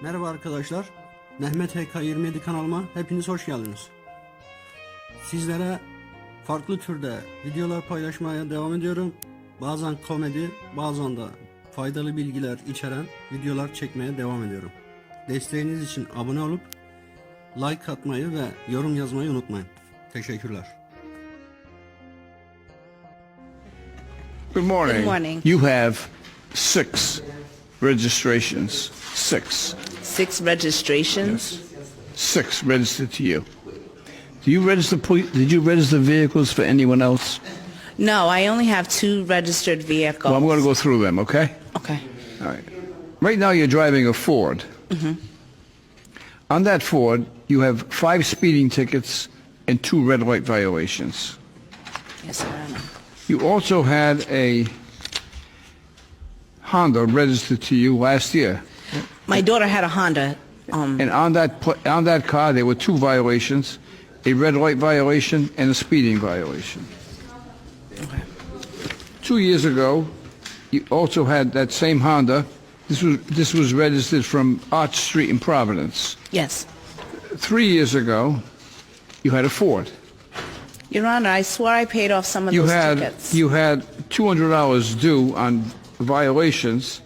Merhaba arkadaşlar, Mehmet HK27 kanalıma hepiniz hoş geldiniz. Sizlere farklı türde videolar paylaşmaya devam ediyorum. Bazen komedi, bazen de faydalı bilgiler içeren videolar çekmeye devam ediyorum. Desteğiniz için abone olup like atmayı ve yorum yazmayı unutmayın. Teşekkürler. Good morning. Good morning. You have 6 registrations. 6. 6 registrations? Yes. 6 registered to you. Do you register? Did you register vehicles for anyone else? No, I only have 2 registered vehicles. Well, I'm going to go through them, okay? Okay. All right. Right now you're driving a Ford. Mm-hmm. On that Ford, you have 5 speeding tickets and 2 red light violations. Yes, sir, I know. You also had a Honda registered to you last year. My daughter had a Honda. And on that car, there were 2 violations, a red light violation and a speeding violation. Okay. 2 years ago, you also had that same Honda. This was registered from Arch Street in Providence. Yes. 3 years ago, you had a Ford. Your Honor, I swore I paid off some of those tickets. You had $200 due on violations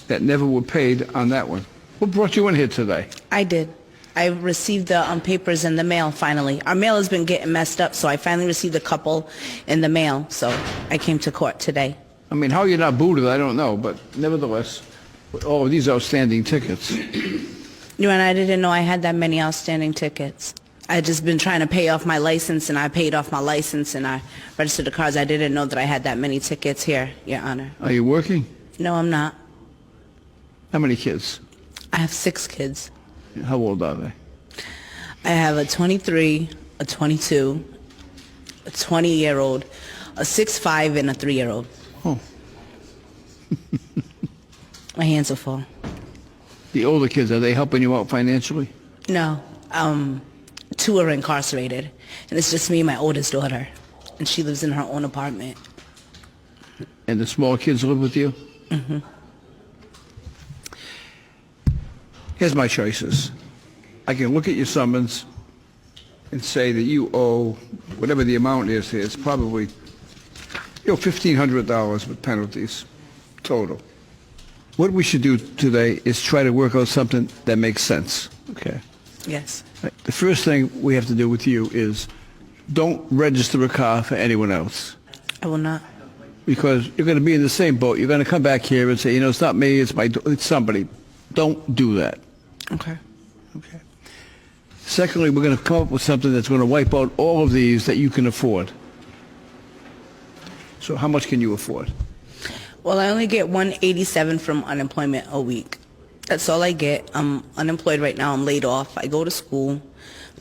that never were paid on that one. What brought you in here today? I did. I received the papers in the mail finally. Our mail has been getting messed up, so I finally received a couple in the mail. So I came to court today. I mean, how you're not booted, I don't know, but nevertheless, with all of these outstanding tickets. Your Honor, I didn't know I had that many outstanding tickets. I just been trying to pay off my license, and I paid off my license, and I registered the cars. I didn't know that I had that many tickets here, Your Honor. Are you working? No, I'm not. How many kids? I have 6 kids. How old are they? I have a 23, a 22, a 20-year-old, a 6'5", and a 3-year-old. Oh. My hands are full. The older kids, are they helping you out financially? No, 2 are incarcerated, and it's just me and my oldest daughter, and she lives in her own apartment. And the small kids live with you? Mm-hmm. Here's my choices. I can look at your summons and say that you owe whatever the amount is here. It's probably $1,500 with penalties total. What we should do today is try to work out something that makes sense. Okay. Yes. Right. The first thing we have to do with you is don't register a car for anyone else. I will not. Because you're going to be in the same boat. You're going to come back here and say, you know, it's not me, it's somebody. Don't do that. Okay. Okay. Secondly, we're going to come up with something that's going to wipe out all of these that you can afford. So how much can you afford? Well, I only get $187 from unemployment a week. That's all I get. I'm unemployed right now. I'm laid off. I go to school,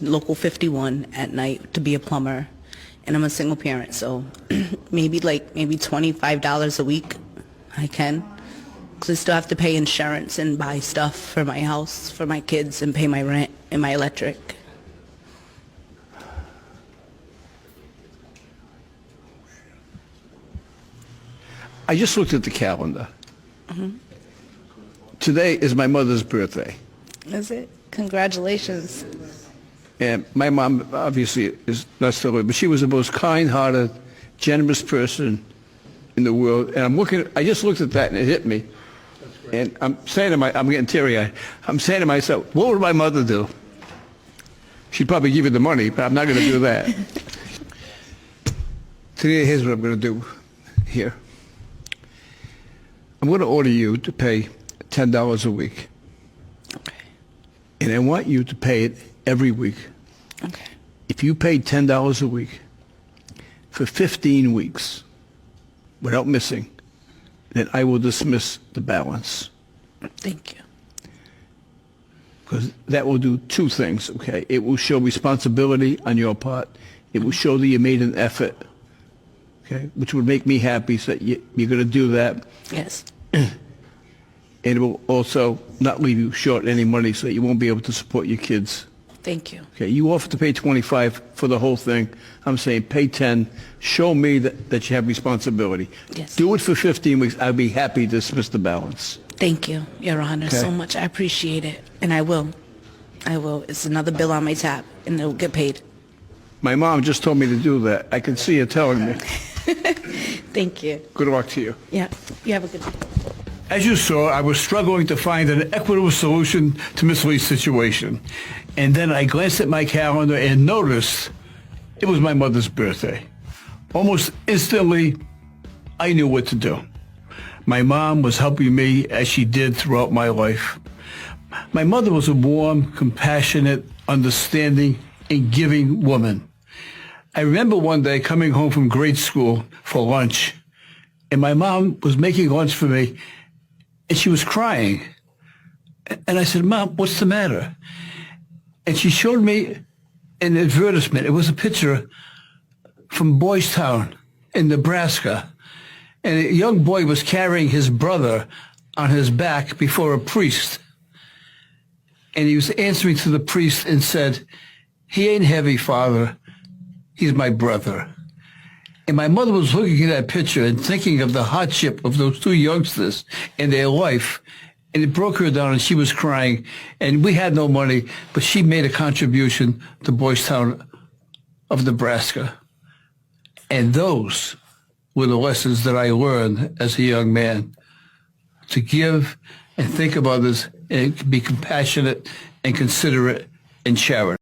local 51 at night to be a plumber, and I'm a single parent. So maybe $25 a week I can, because I still have to pay insurance and buy stuff for my house, for my kids, and pay my rent and my electric. I just looked at the calendar. Mm-hmm. Today is my mother's birthday. Is it? Congratulations. And my mom obviously is not still living, but she was the most kind-hearted, generous person in the world. And I just looked at that and it hit me. And I'm getting teary-eyed. I'm saying to myself, what would my mother do? She'd probably give you the money, but I'm not going to do that. Today, here's what I'm going to do here. I'm going to order you to pay $10 a week. Okay. And I want you to pay it every week. Okay. If you pay $10 a week for 15 weeks without missing, then I will dismiss the balance. Thank you. Because that will do 2 things, okay? It will show responsibility on your part. It will show that you made an effort, okay? Which would make me happy, so that you're going to do that. Yes. And it will also not leave you short any money, so that you won't be able to support your kids. Thank you. Okay, you offer to pay $25 for the whole thing. I'm saying pay $10. Show me that you have responsibility. Yes. Do it for 15 weeks. I'd be happy to dismiss the balance. Thank you, Your Honor, so much. I appreciate it. And I will. I will. It's another bill on my tab, and it'll get paid. My mom just told me to do that. I can see her telling me. Thank you. Good luck to you. Yeah. You have a good day. As you saw, I was struggling to find an equitable solution to Miss Lee's situation. And then I glanced at my calendar and noticed it was my mother's birthday. Almost instantly, I knew what to do. My mom was helping me as she did throughout my life. My mother was a warm, compassionate, understanding, and giving woman. I remember one day coming home from grade school for lunch, and my mom was making lunch for me, and she was crying. And I said, "Mom, what's the matter?" And she showed me an advertisement. It was a picture from Boys Town in Nebraska. And a young boy was carrying his brother on his back before a priest. And he was answering to the priest and said, "He ain't heavy, Father. He's my brother." And my mother was looking at that picture and thinking of the hardship of those two youngsters in their life. And it broke her down, and she was crying. And we had no money, but she made a contribution to Boys Town of Nebraska. And those were the lessons that I learned as a young man. To give and think of others and be compassionate and considerate and charitable.